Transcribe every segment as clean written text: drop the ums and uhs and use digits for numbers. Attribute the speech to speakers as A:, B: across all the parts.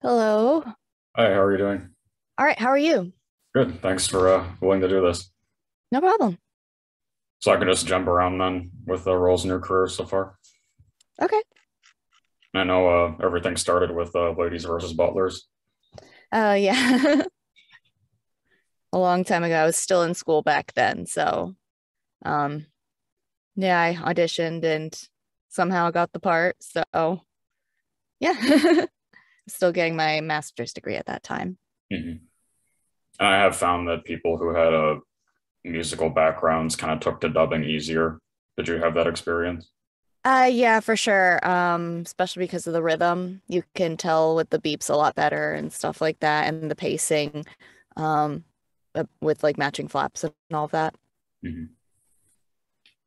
A: Hello.
B: Hi, how are you doing?
A: All right, how are you?
B: Good. Thanks for willing to do this.
A: No problem.
B: So I can just jump around then with the roles in your career so far.
A: Okay.
B: I know everything started with ladies versus butlers.
A: Yeah. A long time ago. I was still in school back then, so um yeah, I auditioned and somehow got the part. So, yeah. Still getting my master's degree at that time.
B: hmm And I have found that people who had musical backgrounds kind of took to dubbing easier. Did you have that experience?
A: Yeah, for sure. Especially because of the rhythm. You can tell with the beeps a lot better and stuff like that and the pacing um with like matching flaps and all of that.
B: hmm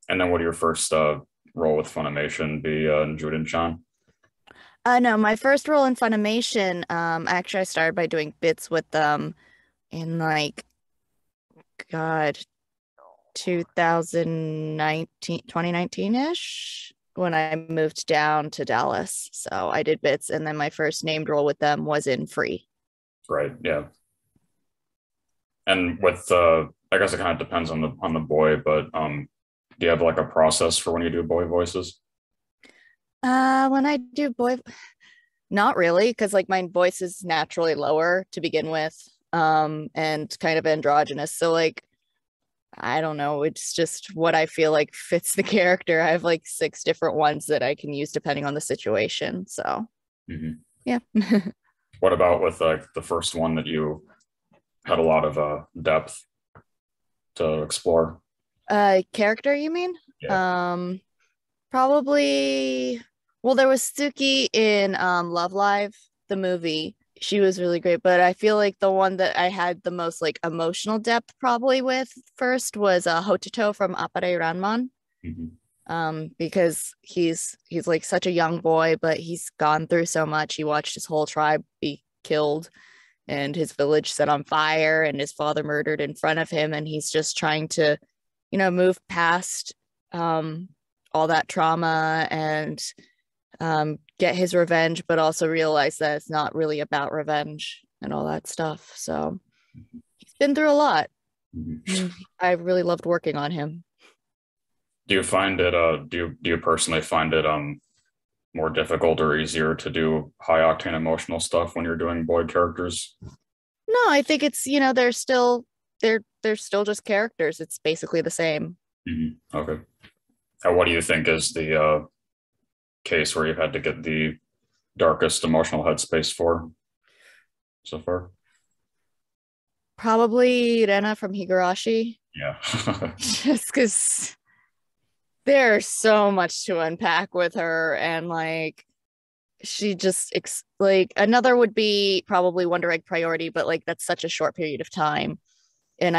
B: And then what your first role with Funimation be in Juden-chan?
A: No, my first role in Funimation, actually I started by doing bits with them in like, God, 2019, 2019-ish when I moved down to Dallas. So I did bits and then my first named role with them was in Free.
B: Right. Yeah. And with I guess it kind of depends on the boy, but do you have like a process for when you do boy voices?
A: When I do boy, not really, because like my voice is naturally lower to begin with, and kind of androgynous. So like I don't know. It's just what I feel like fits the character. I have like six different ones that I can use depending on the situation. So,
B: hmm
A: yeah.
B: What about with like the first one that you had a lot of depth to explore?
A: Character, you mean?
B: Yeah.
A: Um, Probably, well, there was Suki in Love Live, the movie. She was really great, but I feel like the one that I had the most like emotional depth probably with first was Hototo from Appare Ranman.
B: hmm
A: Because he's like such a young boy, but he's gone through so much. He watched his whole tribe be killed and his village set on fire and his father murdered in front of him, and he's just trying to, move past um all that trauma and get his revenge, but also realize that it's not really about revenge and all that stuff. So he's been through a lot.
B: hmm
A: And I really loved working on him.
B: Do you find it do you personally find it more difficult or easier to do high octane emotional stuff when you're doing boy characters?
A: No, I think it's, they're still just characters. It's basically the same.
B: Okay. What do you think is the case where you've had to get the darkest emotional headspace for so far?
A: Probably Rena from Higurashi.
B: Yeah.
A: Just because there's so much to unpack with her, and like she just like another would be probably Wonder Egg Priority, but like that's such a short period of time. And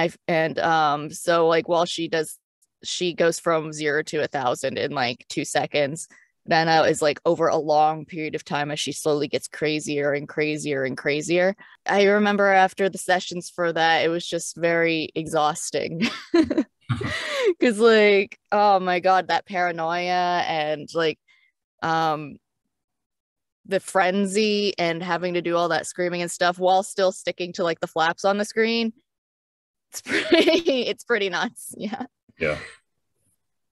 A: so like while she goes from 0 to 1,000 in like 2 seconds. Nana is like over a long period of time as she slowly gets crazier and crazier and crazier. I remember after the sessions for that, it was just very exhausting. Because like, oh my God, that paranoia and like um the frenzy and having to do all that screaming and stuff while still sticking to like the flaps on the screen. It's pretty it's pretty nuts. Yeah.
B: Yeah.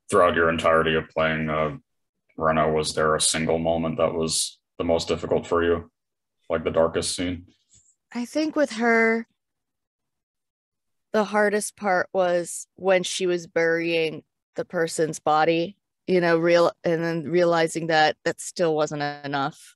B: Throughout your entirety of playing Rena, was there a single moment that was the most difficult for you, like the darkest scene?
A: I think with her, the hardest part was when she was burying the person's body, real and then realizing that that still wasn't enough.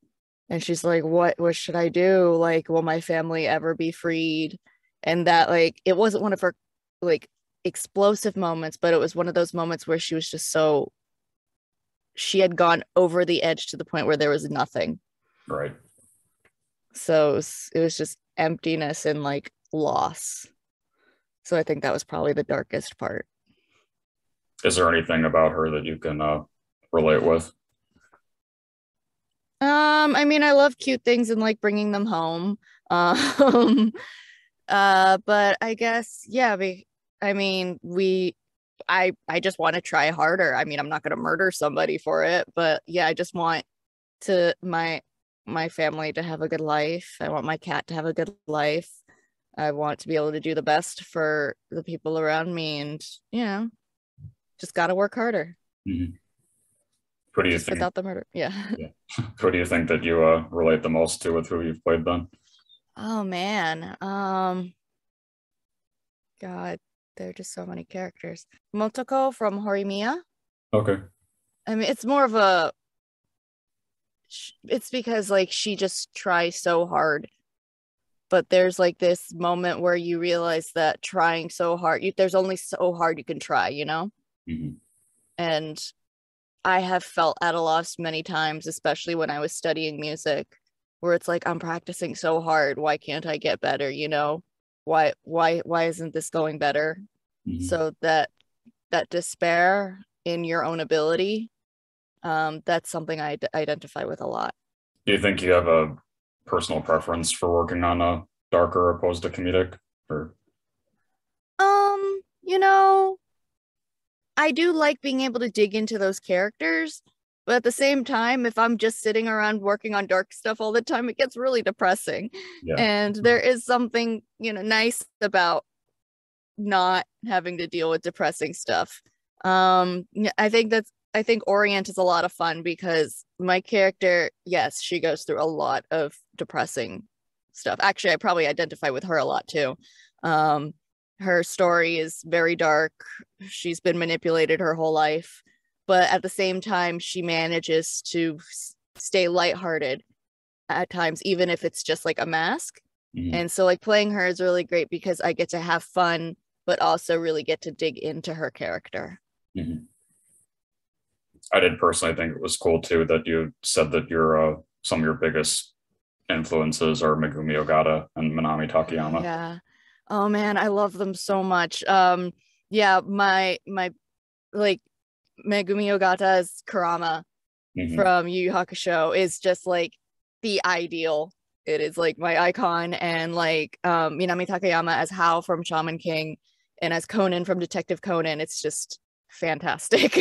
A: And she's like, what should I do? Like, will my family ever be freed? And that like it wasn't one of her like explosive moments, but it was one of those moments where she was just so she had gone over the edge to the point where there was nothing.
B: Right.
A: So it was just emptiness and like loss. So I think that was probably the darkest part.
B: Is there anything about her that you can relate with?
A: I mean, I love cute things and like bringing them home. Um, but I guess, yeah, I mean, I just want to try harder. I mean, I'm not going to murder somebody for it, but yeah, I just want to my my family to have a good life. I want my cat to have a good life. I want to be able to do the best for the people around me, and just got to work harder.
B: Mhm. Who do you
A: Just
B: think?
A: without the murder. Yeah.
B: Yeah. Who do you think that you relate the most to with who you've played then?
A: Oh man. God, there are just so many characters. Motoko from Horimiya.
B: Okay.
A: I mean, it's more of a. It's because like she just tries so hard, but there's like this moment where you realize that trying so hard, there's only so hard you can try,
B: Mhm.
A: And I have felt at a loss many times, especially when I was studying music, where it's like I'm practicing so hard. Why can't I get better? Why isn't this going better?
B: Mhm.
A: So that despair in your own ability, that's something I identify with a lot.
B: Do you think you have a personal preference for working on a darker opposed to comedic? Or
A: You know, I do like being able to dig into those characters, but at the same time, if I'm just sitting around working on dark stuff all the time, it gets really depressing.
B: yeah.
A: And there is something, nice about not having to deal with depressing stuff. I think Orient is a lot of fun because my character, yes, she goes through a lot of depressing stuff. Actually, I probably identify with her a lot too. Um, her story is very dark. She's been manipulated her whole life, but at the same time, she manages to stay lighthearted at times, even if it's just like a mask.
B: Mhm.
A: And so, like, playing her is really great because I get to have fun, but also really get to dig into her character.
B: Mhm. I did personally think it was cool too that you said that some of your biggest influences are Megumi Ogata and Manami Takayama.
A: Yeah. Oh man, I love them so much. Yeah, my like Megumi Ogata's Kurama
B: Mhm.
A: from Yu Yu Hakusho is just like the ideal. It is like my icon, and like Minami Takayama as Hao from Shaman King and as Conan from Detective Conan. It's just fantastic.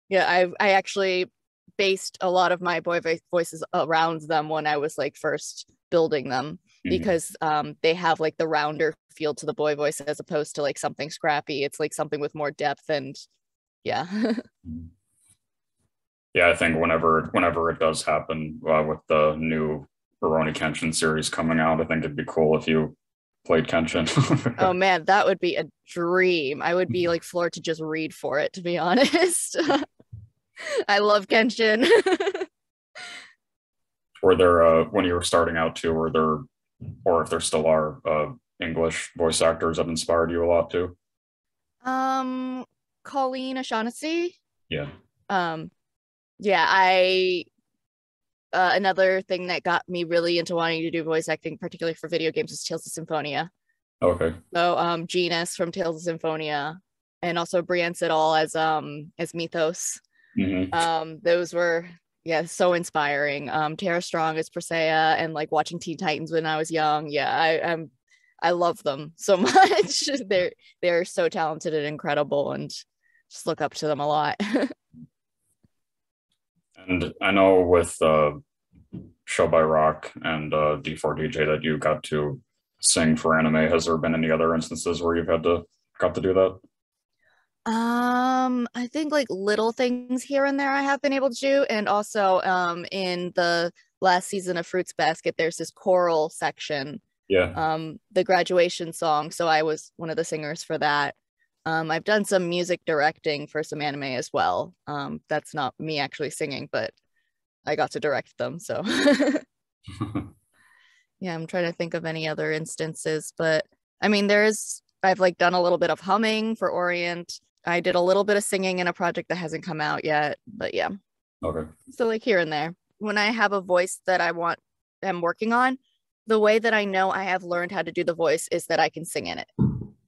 A: Yeah, I actually based a lot of my voices around them when I was like first building them
B: Mhm.
A: because they have like the rounder feel to the boy voice as opposed to like something scrappy. It's like something with more depth and yeah.
B: Mhm. Yeah, I think whenever it does happen with the new Rurouni Kenshin series coming out, I think it'd be cool if you played Kenshin.
A: Oh man, that would be a dream. I would be like floored to just read for it, to be honest. I love Kenshin.
B: Were there when you were starting out too? Were there, or if there still are, English voice actors that inspired you a lot too?
A: um, Colleen O'Shaughnessy.
B: Yeah.
A: Um, yeah, I another thing that got me really into wanting to do voice acting, particularly for video games, is Tales of Symphonia.
B: Okay.
A: So Genus from Tales of Symphonia, and also Brienne Siddall as Mythos.
B: Hmm.
A: Those were yeah so inspiring. Tara Strong as Presea, and like watching Teen Titans when I was young. Yeah, I love them so much. They're so talented and incredible, and just look up to them a lot.
B: And I know with Show by Rock and D4DJ that you got to sing for anime. Has there been any other instances where you've got to do that?
A: I think like little things here and there I have been able to do, and also in the last season of Fruits Basket, there's this choral section,
B: Yeah.
A: the graduation song. So I was one of the singers for that. I've done some music directing for some anime as well. That's not me actually singing, but I got to direct them. So yeah, I'm trying to think of any other instances, but I mean, I've like done a little bit of humming for Orient. I did a little bit of singing in a project that hasn't come out yet, but yeah.
B: Okay.
A: So like here and there. When I have a voice that I'm working on, the way that I know I have learned how to do the voice is that I can sing in it.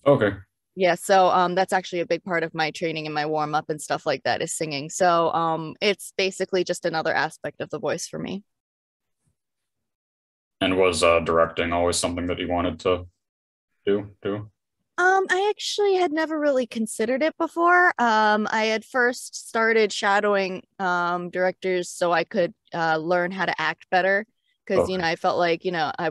B: Okay.
A: Yeah, so that's actually a big part of my training and my warm up and stuff like that is singing. So it's basically just another aspect of the voice for me.
B: And was directing always something that you wanted to do too?
A: I actually had never really considered it before. I had first started shadowing directors so I could learn how to act better. because
B: Okay.
A: I felt like I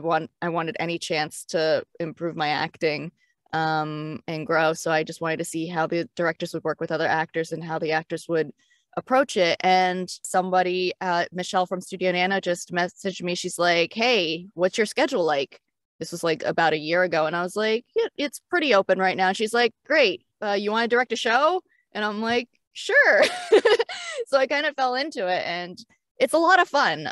A: wanted any chance to improve my acting and grow. So I just wanted to see how the directors would work with other actors and how the actors would approach it. And somebody, Michelle from Studio Nano, just messaged me. She's like, "Hey, what's your schedule like?" This was like about a year ago, and I was like, "Yeah, it's pretty open right now." She's like, "Great, you want to direct a show?" And I'm like, "Sure." So I kind of fell into it, and it's a lot of fun.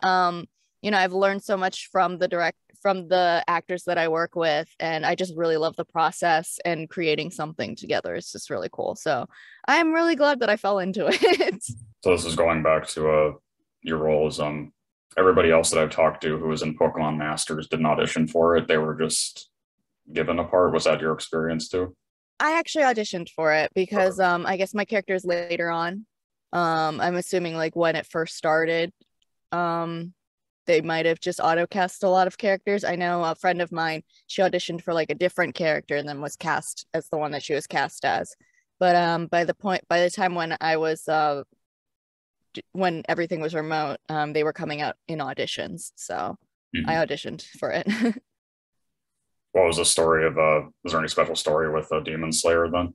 A: I've learned so much from the actors that I work with, and I just really love the process and creating something together. It's just really cool. So I'm really glad that I fell into it.
B: So this is going back to your roles. Everybody else that I've talked to who was in Pokemon Masters didn't audition for it. They were just given a part. Was that your experience too?
A: I actually auditioned for it because I guess my character is later on. I'm assuming like when it first started, um they might have just auto cast a lot of characters. I know a friend of mine, she auditioned for like a different character and then was cast as the one that she was cast as. But by the time when I was when everything was remote, they were coming out in auditions. So I
B: Mhm.
A: auditioned for it.
B: What was the story of is there any special story with Demon Slayer then?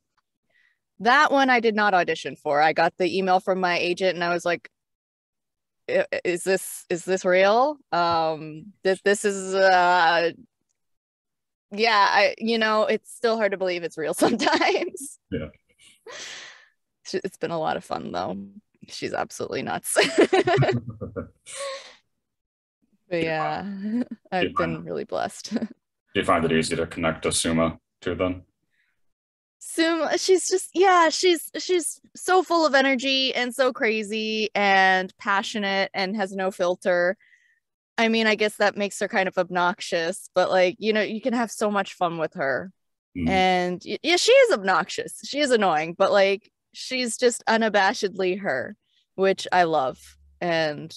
A: That one I did not audition for. I got the email from my agent and I was like, is this real? This is yeah, it's still hard to believe it's real sometimes.
B: Yeah.
A: It's been a lot of fun though. She's absolutely nuts. But
B: Do you find,
A: yeah,
B: do you
A: I've
B: find
A: been really blessed.
B: do you find it easy to connect to Suma too then?
A: Suma, she's just, yeah, she's so full of energy and so crazy and passionate and has no filter. I mean, I guess that makes her kind of obnoxious, but like, you can have so much fun with her.
B: Mhm.
A: And yeah, she is obnoxious. She is annoying, but like she's just unabashedly her, which I love. And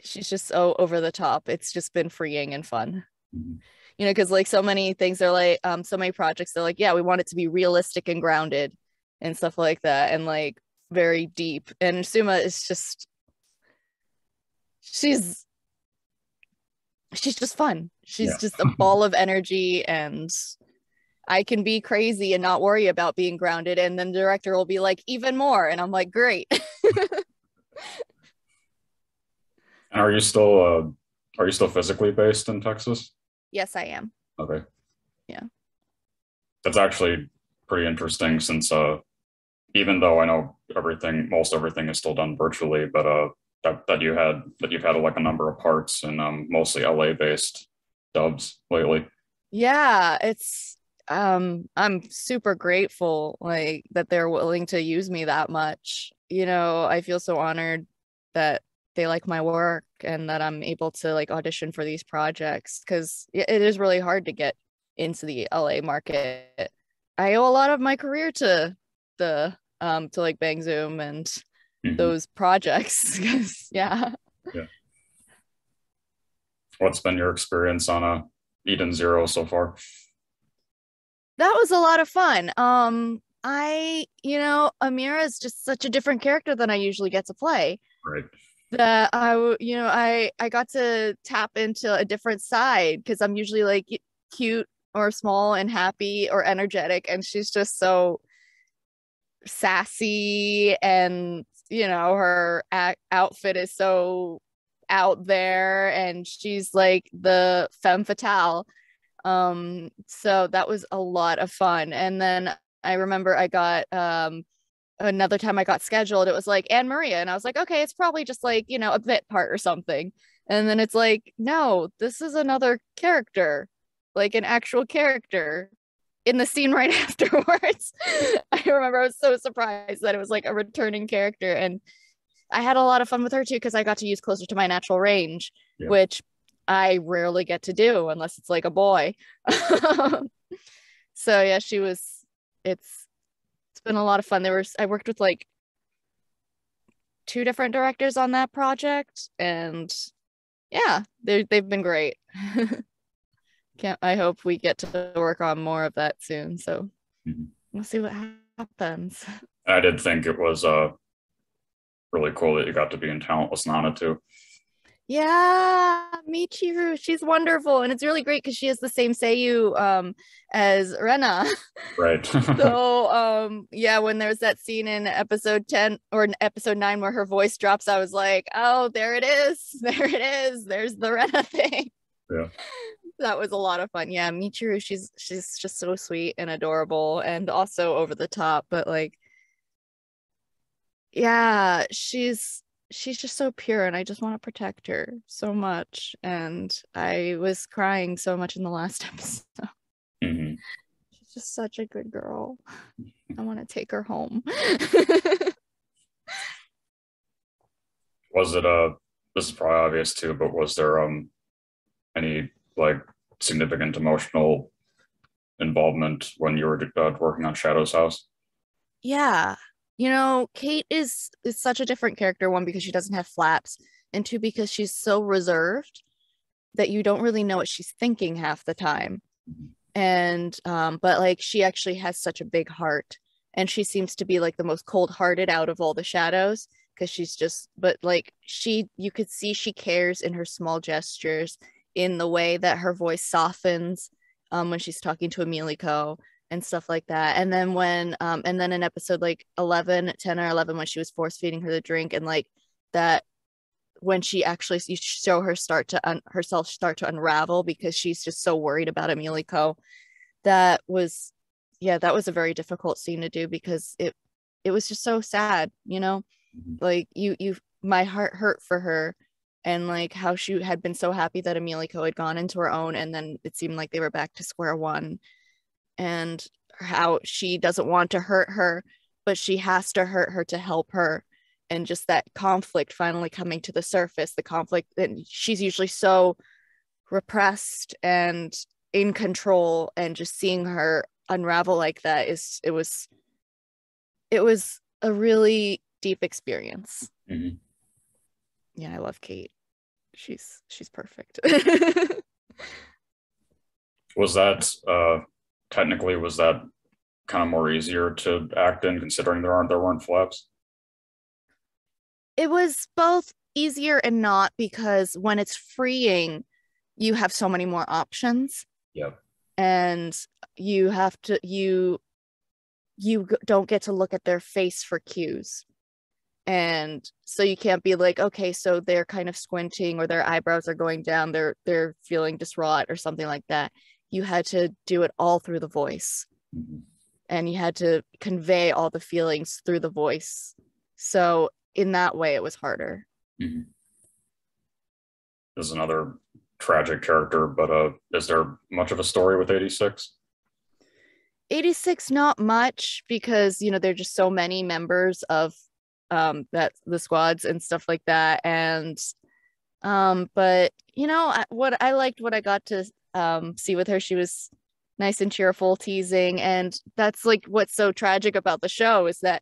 A: she's just so over the top. It's just been freeing and fun.
B: Mhm.
A: Because like so many things are like so many projects they're like, yeah, we want it to be realistic and grounded and stuff like that and like very deep. And Suma is just she's she's just fun. She's
B: Yeah.
A: just a ball of energy and I can be crazy and not worry about being grounded. And then the director will be like, even more. And I'm like, great.
B: And are you still physically based in Texas?
A: Yes, I am.
B: Okay.
A: Yeah.
B: That's actually pretty interesting since even though I know most everything is still done virtually, but that you've had like a number of parts and mostly LA based dubs lately.
A: Yeah. I'm super grateful like that they're willing to use me that much. I feel so honored that they like my work and that I'm able to like audition for these projects because it is really hard to get into the LA market. I owe a lot of my career to like Bang Zoom and
B: Mhm.
A: those projects. 'Cause, yeah,
B: Yeah. What's been your experience on Eden Zero so far?
A: that was a lot of fun. Amira is just such a different character than I usually get to play.
B: Right.
A: That I got to tap into a different side because I'm usually like cute or small and happy or energetic, and she's just so sassy and her outfit is so out there and she's like the femme fatale. So that was a lot of fun. And then I remember I got another time I got scheduled, it was like Anne Maria, and I was like, okay, it's probably just like a bit part or something. And then it's like, no, this is another character, like an actual character in the scene right afterwards. I remember I was so surprised that it was like a returning character, and I had a lot of fun with her too because I got to use closer to my natural range,
B: Yeah.
A: which I rarely get to do unless it's like a boy. So yeah, it's been a lot of fun. I worked with like two different directors on that project, and yeah, they've been great. Can't I hope we get to work on more of that soon. So
B: Mhm.
A: we'll see what happens.
B: I did think it was really cool that you got to be in Talentless Nana too.
A: Yeah, Michiru, she's wonderful, and it's really great because she has the same Seiyu as Rena.
B: Right.
A: So yeah, when there's that scene in episode 10 or in episode 9 where her voice drops, I was like, oh, there it is. There it is. There's the Rena thing.
B: Yeah.
A: That was a lot of fun. Yeah, Michiru, she's just so sweet and adorable and also over the top, but like yeah, she's just so pure and I just want to protect her so much. And I was crying so much in the last episode.
B: Hmm.
A: She's just such a good girl. I want to take her home.
B: Was it this is probably obvious too, but was there any like significant emotional involvement when you were working on Shadow's house?
A: Yeah. You know, Kate is such a different character, one because she doesn't have flaps, and two because she's so reserved that you don't really know what she's thinking half the time.
B: Mhm.
A: And but like she actually has such a big heart and she seems to be like the most cold-hearted out of all the shadows because she's just but like she you could see she cares in her small gestures in the way that her voice softens when she's talking to Emilico and stuff like that. And then when and then in episode like 11, 10 or 11 when she was force feeding her the drink and like that when she actually you show her start to herself start to unravel because she's just so worried about Emilico. That was yeah, that was a very difficult scene to do because it was just so sad, you know?
B: Mhm.
A: Like you my heart hurt for her and like how she had been so happy that Emilico had gone into her own and then it seemed like they were back to square one and how she doesn't want to hurt her, but she has to hurt her to help her. And just that conflict finally coming to the surface, the conflict that she's usually so repressed and in control, and just seeing her unravel like that is it was a really deep experience.
B: Mhm.
A: Yeah, I love Kate. She's perfect.
B: Was that technically was that kind of more easier to act in considering there weren't flaps?
A: It was both easier and not because when it's freeing, you have so many more options
B: Yep.
A: and you have to you don't get to look at their face for cues. And so you can't be like, okay, so they're kind of squinting or their eyebrows are going down, they're feeling distraught or something like that. You had to do it all through the voice
B: Mhm.
A: and you had to convey all the feelings through the voice. So in that way it was harder.
B: Mhm. Is another tragic character, but is there much of a story with 86?
A: 86 not much because you know there're just so many members of that the squads and stuff like that. And but you know what I liked what I got to see with her, she was nice and cheerful, teasing, and that's like what's so tragic about the show is that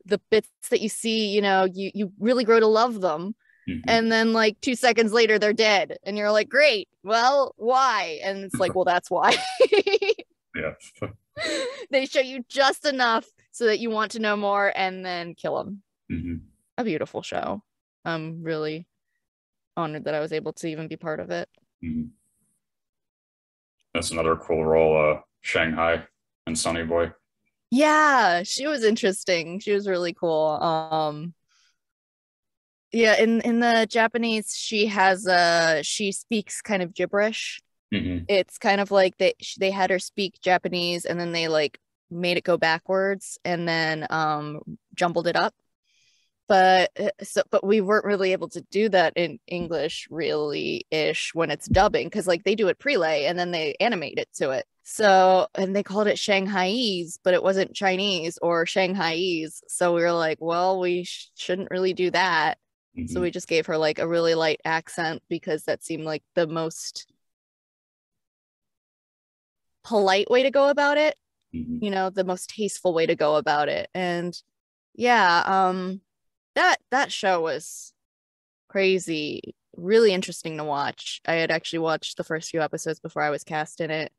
A: the bits that you see, you know, you really grow to love them
B: Hmm.
A: and then like 2 seconds later they're dead and you're like, great, well, why? And it's like, well, that's why.
B: Yeah.
A: They show you just enough so that you want to know more and then kill them.
B: Hmm.
A: A beautiful show. I'm really honored that I was able to even be part of it.
B: Hmm. That's another cool role, Shanghai and Sunny Boy.
A: Yeah, she was interesting. She was really cool. Yeah, in the Japanese, she speaks kind of gibberish.
B: Hmm.
A: It's kind of like they had her speak Japanese and then they like made it go backwards and then jumbled it up. But we weren't really able to do that in English really ish when it's dubbing because like they do it prelay and then they animate it to it. So and they called it Shanghaiese, but it wasn't Chinese or Shanghaiese. So we were like, well, we shouldn't really do that. So
B: Hmm.
A: we just gave her like a really light accent because that seemed like the most polite way to go about it,
B: Hmm.
A: you know, the most tasteful way to go about it. And yeah, that show was crazy, really interesting to watch. I had actually watched the first few episodes before I was cast in it.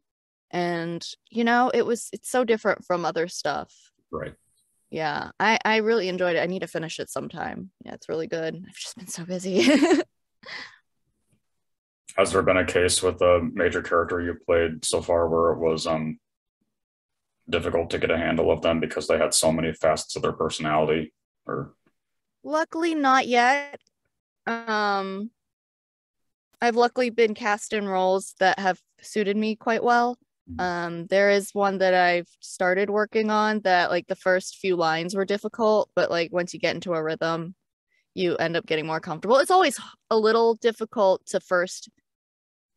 A: And you know, it's so different from other stuff.
B: Right.
A: Yeah, I really enjoyed it. I need to finish it sometime. Yeah, it's really good. I've just been so busy.
B: Has there been a case with a major character you played so far where it was difficult to get a handle of them because they had so many facets of their personality? Or
A: Luckily, not yet. Um, I've luckily been cast in roles that have suited me quite well. There is one that I've started working on that like the first few lines were difficult, but like once you get into a rhythm, you end up getting more comfortable. It's always a little difficult to first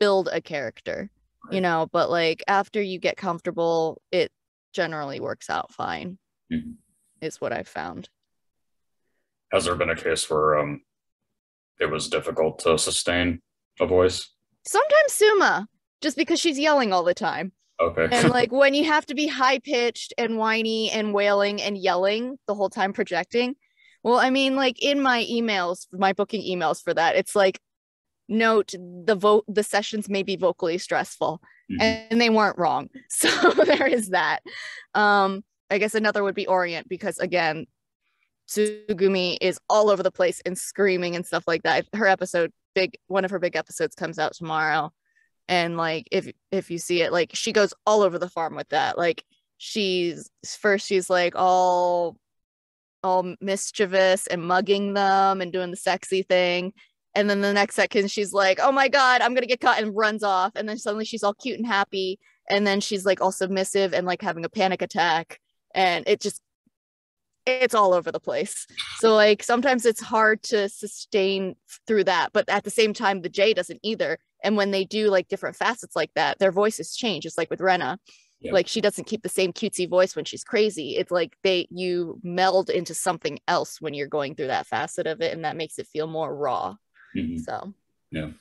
A: build a character,
B: right.
A: but like after you get comfortable, it generally works out fine,
B: Mhm.
A: is what I've found.
B: Has there been a case where it was difficult to sustain a voice?
A: Sometimes Suma, just because she's yelling all the time.
B: Okay.
A: And like when you have to be high pitched and whiny and wailing and yelling the whole time projecting. Well, I mean, like in my emails, my booking emails for that, it's like, note the sessions may be vocally stressful,
B: Mhm.
A: and they weren't wrong. So there is that. I guess another would be Orient, because again, Tsugumi is all over the place and screaming and stuff like that. Her episode, one of her big episodes comes out tomorrow. And like if you see it, like she goes all over the farm with that. Like she's like all mischievous and mugging them and doing the sexy thing. And then the next second she's like, oh my God, I'm gonna get caught, and runs off. And then suddenly she's all cute and happy. And then she's like all submissive and like having a panic attack. And it's all over the place. So like sometimes it's hard to sustain through that, but at the same time the J doesn't either. And when they do like different facets like that, their voices change. It's like with Rena,
B: Yeah.
A: like she doesn't keep the same cutesy voice when she's crazy. It's like you meld into something else when you're going through that facet of it, and that makes it feel more raw.
B: Mhm.
A: So
B: Yeah.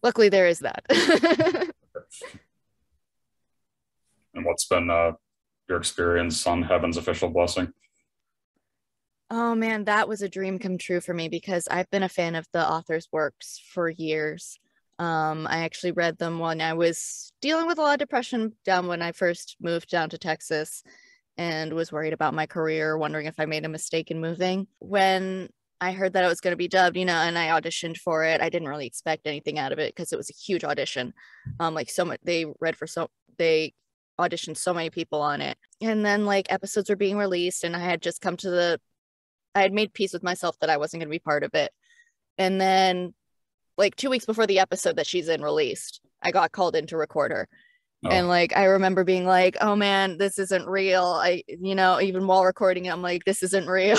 A: luckily there is that.
B: And what's been your experience on Heaven's Official Blessing?
A: Oh man, that was a dream come true for me, because I've been a fan of the author's works for years. I actually read them when I was dealing with a lot of depression down when I first moved down to Texas, and was worried about my career, wondering if I made a mistake in moving. When I heard that it was going to be dubbed, and I auditioned for it, I didn't really expect anything out of it because it was a huge audition. Like so much, they auditioned so many people on it. And then like episodes were being released, and I had made peace with myself that I wasn't going to be part of it. And then like 2 weeks before the episode that she's in released, I got called in to record her. And
B: Oh,
A: like I remember being like, oh man, this isn't real. Even while recording it, I'm like, this isn't real.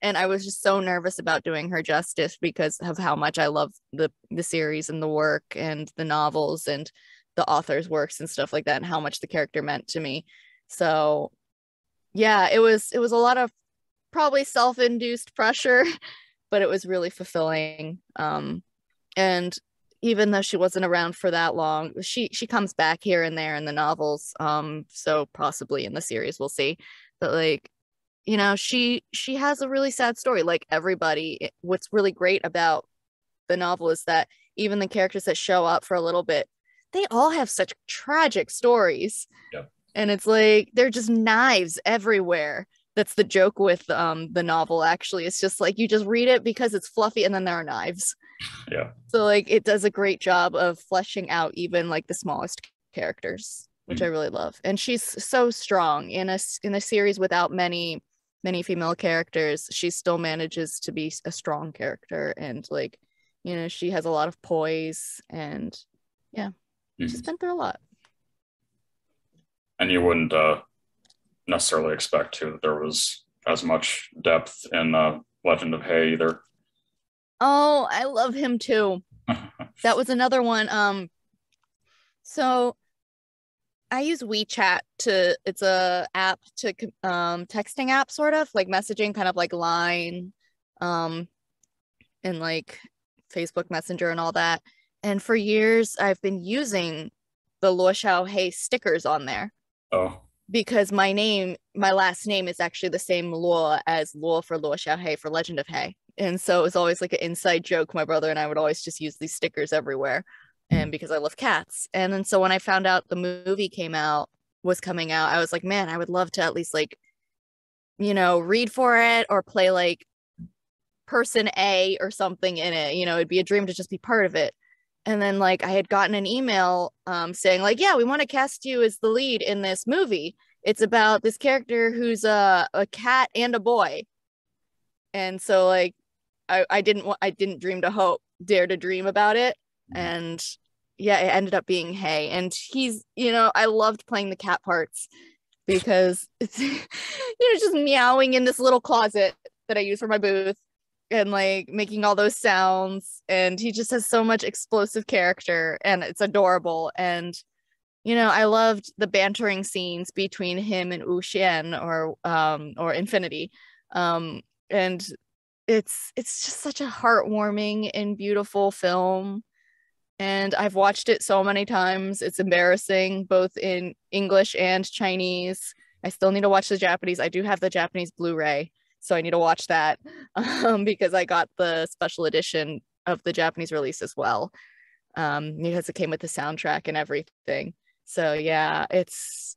A: And I was just so nervous about doing her justice because of how much I love the series and the work and the novels and the author's works and stuff like that, and how much the character meant to me. So yeah, it was a lot of probably self-induced pressure, but it was really fulfilling. And even though she wasn't around for that long, she comes back here and there in the novels. So possibly in the series, we'll see. But like, she has a really sad story, like everybody. What's really great about the novel is that even the characters that show up for a little bit, they all have such tragic stories.
B: yeah.
A: And it's like they're just knives everywhere. That's the joke with the novel, actually. It's just like you just read it because it's fluffy, and then there are knives.
B: Yeah.
A: So like it does a great job of fleshing out even like the smallest characters, which I
B: Mhm.
A: really love. And she's so strong in a series without many female characters. She still manages to be a strong character, and like, she has a lot of poise, and yeah, she's
B: Mhm.
A: been through a lot.
B: And you wouldn't necessarily expect to that there was as much depth in Legend of Hay either.
A: Oh, I love him too. That was another one. So I use WeChat it's a app to texting app, sort of like messaging, kind of like Line, um, and like Facebook Messenger and all that. And for years I've been using the Luo Xiao Hei stickers on there,
B: Oh,
A: because my last name is actually the same Luo as Luo for Luo Xiao Hei for Legend of Hei. And so it was always like an inside joke. My brother and I would always just use these stickers everywhere. And because I love cats. And then so when I found out the movie was coming out, I was like, man, I would love to at least like, read for it or play like person A or something in it. It'd be a dream to just be part of it. And then like I had gotten an email saying like, yeah, we want to cast you as the lead in this movie. It's about this character who's a cat and a boy. And so like I didn't dare to dream about it. And yeah, it ended up being Hay. And he's, I loved playing the cat parts because it's just meowing in this little closet that I use for my booth and like making all those sounds. And he just has so much explosive character and it's adorable. And I loved the bantering scenes between him and Wu Xian or Infinity. And it's just such a heartwarming and beautiful film. And I've watched it so many times. It's embarrassing, both in English and Chinese. I still need to watch the Japanese. I do have the Japanese Blu-ray, so I need to watch that because I got the special edition of the Japanese release as well, because it came with the soundtrack and everything. So yeah, it's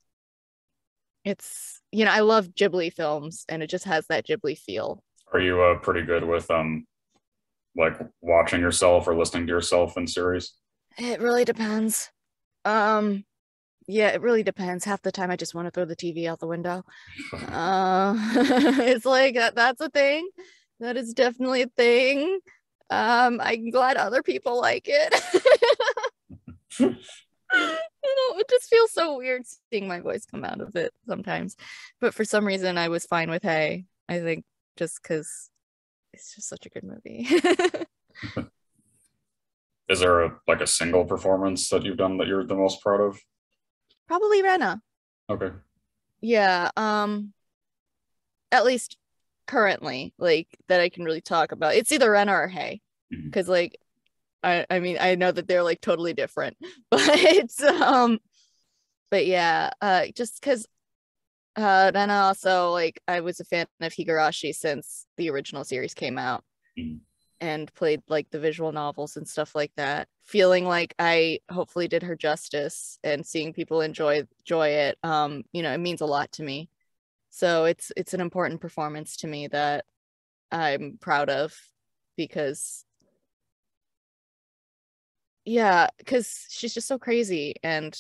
A: I love Ghibli films, and it just has that Ghibli feel.
B: Are you pretty good with like watching yourself or listening to yourself in series?
A: It really depends. Yeah, it really depends. Half the time I just want to throw the TV out the window. It's like that's a thing. That is definitely a thing. I'm glad other people like it. It just feels so weird seeing my voice come out of it sometimes. But for some reason I was fine with Hay. I think just because it's just such a good movie.
B: Is there like a single performance that you've done that you're the most proud of?
A: Probably Rena.
B: Okay.
A: Yeah. At least currently, like that I can really talk about. It's either Rena or Hay. Because like I mean I know that they're like totally different. But yeah, just because Rena also like I was a fan of Higurashi since the original series came out. And played like the visual novels and stuff like that, feeling like I hopefully did her justice, and seeing people enjoy it, it means a lot to me. So it's an important performance to me that I'm proud of, because she's just so crazy. And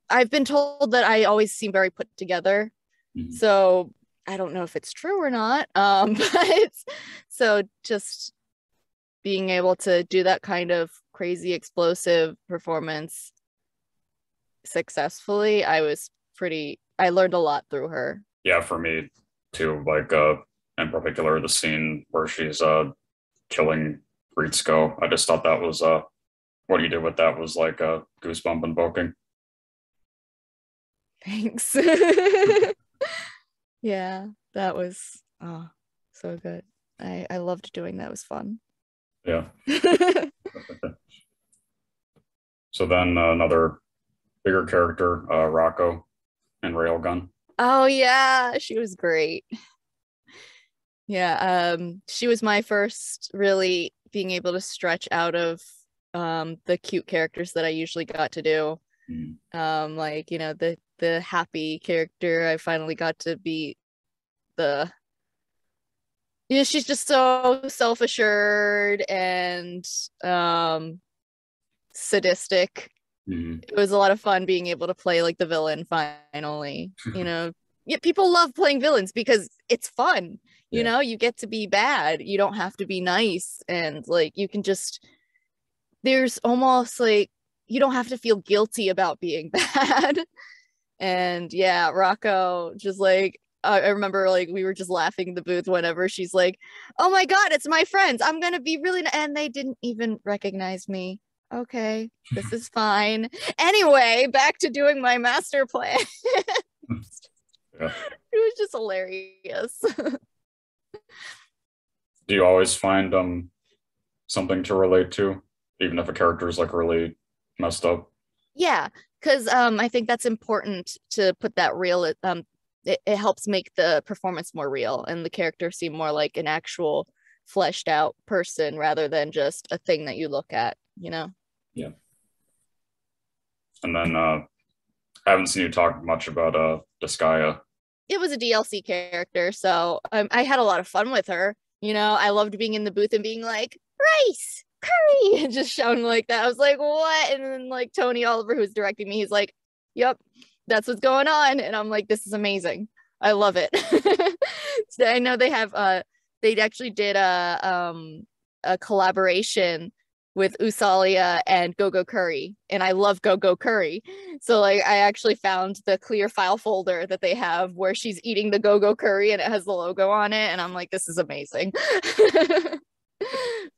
A: I've been told that I always seem very put together. So I don't know if it's true or not. But so just being able to do that kind of crazy explosive performance successfully, I learned a lot through her.
B: Yeah, for me too. Like in particular, the scene where she's killing Ritsuko. I just thought that was what you did with that was like a goosebump invoking.
A: Thanks. Yeah, that was so good. I loved doing that. It was fun.
B: Yeah. So then another bigger character, Rocco in Railgun.
A: Oh yeah, she was great. Yeah, she was my first really being able to stretch out of the cute characters that I usually got to do. Like, the happy character. I finally got to be she's just so self-assured and sadistic. It was a lot of fun being able to play like the villain finally. Yeah, people love playing villains because it's fun. You get to be bad. You don't have to be nice, and like you can just there's almost like you don't have to feel guilty about being bad. And yeah, Rocco just like I remember like we were just laughing in the booth whenever she's like, "Oh my God, it's my friends. I'm gonna be really," and they didn't even recognize me. Okay, this is fine. Anyway, back to doing my master plan.
B: Yeah.
A: It was just hilarious.
B: Do you always find something to relate to, even if a character is like really messed up?
A: Yeah, because I think that's important to put that real. It helps make the performance more real and the character seem more like an actual fleshed out person rather than just a thing that you look at.
B: Yeah. And then I haven't seen you talk much about Disgaea.
A: It was a DLC character, so I had a lot of fun with her. I loved being in the booth and being like, Rice, Curry, and just shouting like that. I was like, what? And then like Tony Oliver, who's directing me, he's like, yep, that's what's going on. And I'm like, this is amazing. I love it. So I know they actually did a collaboration with Usalia and Gogo Curry, and I love Gogo Curry. So like I actually found the clear file folder that they have where she's eating the Gogo Curry and it has the logo on it, and I'm like, this is amazing.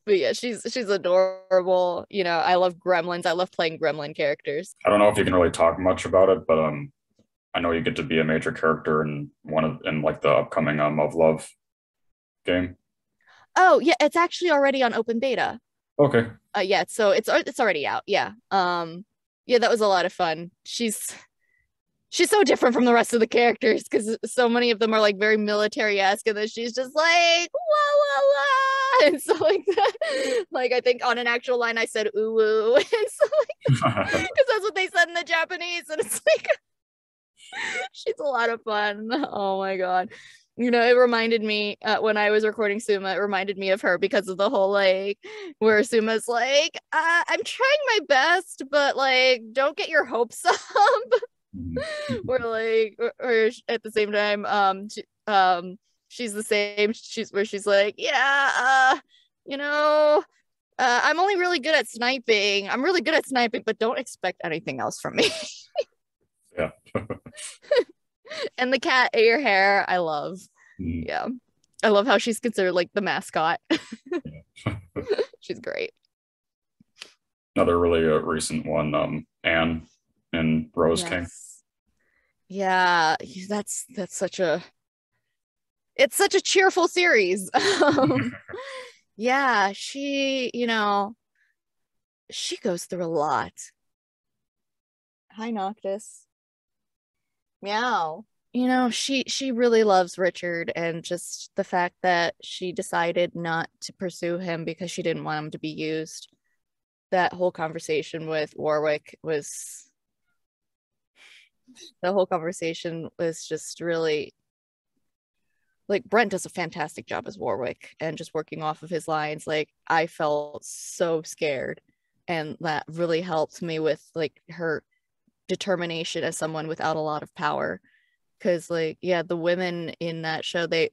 A: But yeah, she's adorable. You know, I love Gremlins. I love playing Gremlin characters.
B: I don't know if you can really talk much about it, but I know you get to be a major character in like the upcoming Of Love game.
A: Oh yeah, it's actually already on open beta.
B: Okay.
A: Yeah, so it's already out. Yeah. Yeah, that was a lot of fun. She's so different from the rest of the characters because so many of them are like very military-esque, and then she's just like wah wah wah, and so like that, like I think on an actual line I said ooh ooh, and so like because that's what they said in the Japanese, and it's like she's a lot of fun. Oh my god. You know, it reminded me when I was recording Suma, it reminded me of her because of the whole like where Suma's like, I'm trying my best, but like, don't get your hopes up. We're like, or at the same time, she's the same. She's like, yeah, you know, I'm only really good at sniping. I'm really good at sniping, but don't expect anything else from me.
B: Yeah.
A: And the cat ear hair, I love. Yeah. I love how she's considered like the mascot. She's great.
B: Another really recent one, Anne in Rose King.
A: Yeah, that's such a it's such a cheerful series. Yeah, she, you know, she goes through a lot. Hi, Noctis. Meow. You know, she really loves Richard, and just the fact that she decided not to pursue him because she didn't want him to be used. That whole conversation with Warwick was the whole conversation was just really like Brent does a fantastic job as Warwick, and just working off of his lines, like I felt so scared, and that really helped me with like her determination as someone without a lot of power. Because like yeah, the women in that show, they're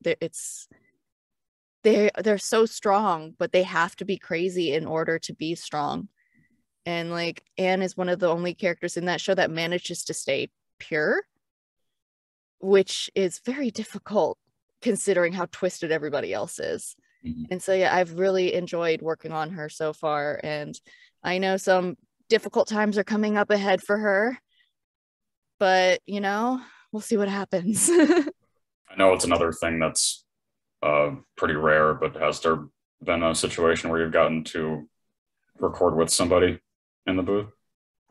A: so strong, but they have to be crazy in order to be strong. And like Anne is one of the only characters in that show that manages to stay pure, which is very difficult considering how twisted everybody else is. And so yeah, I've really enjoyed working on her so far, and I know some difficult times are coming up ahead for her, but you know, we'll see what happens.
B: I know it's another thing that's pretty rare, but has there been a situation where you've gotten to record with somebody in the booth?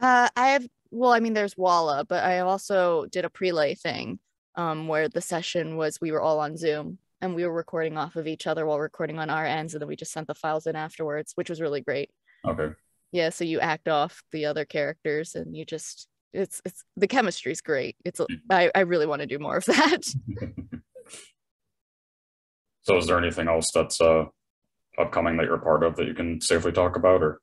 A: I have, well, I mean, there's Walla, but I also did a prelay thing where the session was we were all on Zoom and we were recording off of each other while recording on our ends, and then we just sent the files in afterwards, which was really great.
B: Okay.
A: Yeah, so you act off the other characters and you just it's the chemistry's great. I really want to do more of that.
B: So is there anything else that's upcoming that you're a part of that you can safely talk about, or?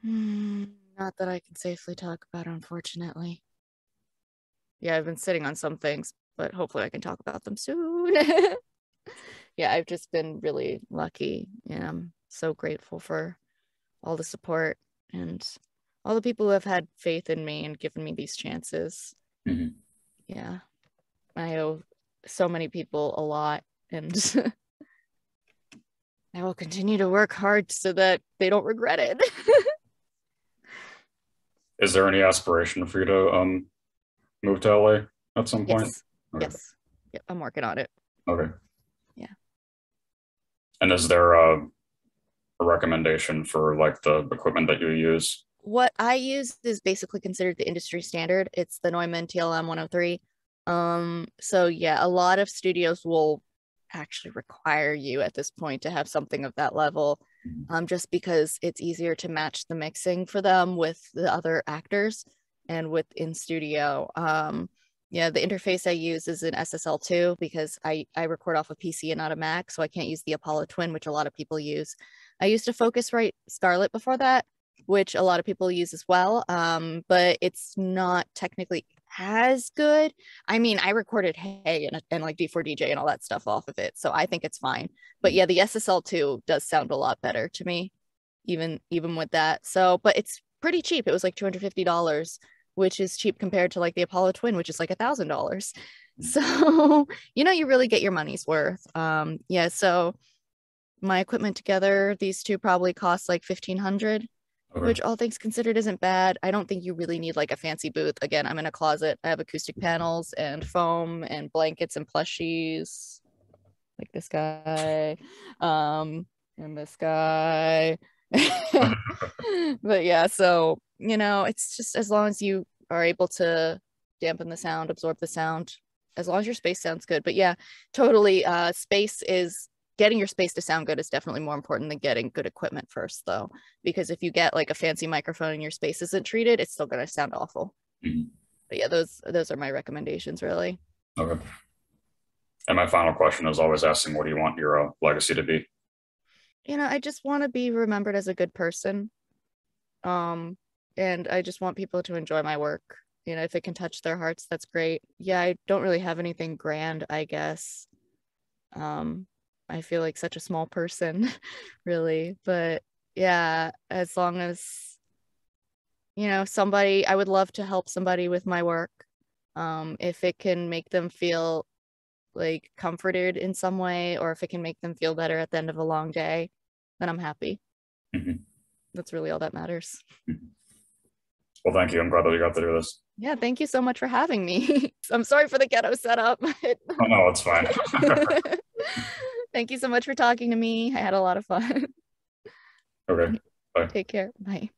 A: Not that I can safely talk about, unfortunately. Yeah, I've been sitting on some things, but hopefully I can talk about them soon. Yeah, I've just been really lucky, and I'm so grateful for all the support and all the people who have had faith in me and given me these chances. Yeah, I owe so many people a lot, and I will continue to work hard so that they don't regret it.
B: Is there any aspiration for you to move to LA at some point?
A: Yes.
B: Okay.
A: Yes. Yep, I'm working on it.
B: Okay.
A: Yeah.
B: And is there a recommendation for like the equipment that you use?
A: What I use is basically considered the industry standard. It's the Neumann TLM 103. So yeah, a lot of studios will actually require you at this point to have something of that level, just because it's easier to match the mixing for them with the other actors and with in studio. Yeah, the interface I use is an SSL2 because I record off a PC and not a Mac, so I can't use the Apollo Twin, which a lot of people use. I used to Focusrite Scarlett before that, which a lot of people use as well. But it's not technically as good. I mean, I recorded Hey and like D4DJ and all that stuff off of it, so I think it's fine. But yeah, the SSL2 does sound a lot better to me, even with that. So, but it's pretty cheap. It was like $250, which is cheap compared to like the Apollo Twin, which is like $1,000. So, you really get your money's worth. Yeah, so my equipment together, these two probably cost like 1,500,
B: Okay.
A: which all things considered isn't bad. I don't think you really need like a fancy booth. Again, I'm in a closet. I have acoustic panels and foam and blankets and plushies, like this guy, and this guy. But yeah, so it's just as long as you are able to dampen the sound, absorb the sound, as long as your space sounds good. But yeah, totally. Getting your space to sound good is definitely more important than getting good equipment first, though, because if you get like a fancy microphone and your space isn't treated, it's still going to sound awful.
B: Mhm.
A: But yeah, those are my recommendations, really.
B: Okay. And my final question is always asking, what do you want your legacy to be?
A: I just want to be remembered as a good person. And I just want people to enjoy my work. If it can touch their hearts, that's great. Yeah, I don't really have anything grand, I guess. I feel like such a small person, really. But yeah, as long as, somebody, I would love to help somebody with my work. If it can make them feel like comforted in some way, or if it can make them feel better at the end of a long day, then I'm happy.
B: Mhm.
A: That's really all that matters.
B: Well, thank you. I'm glad that you got to do this.
A: Yeah, thank you so much for having me. I'm sorry for the ghetto setup.
B: Oh, no, it's fine.
A: Thank you so much for talking to me. I had a lot of fun.
B: Okay. Bye.
A: Take care. Bye.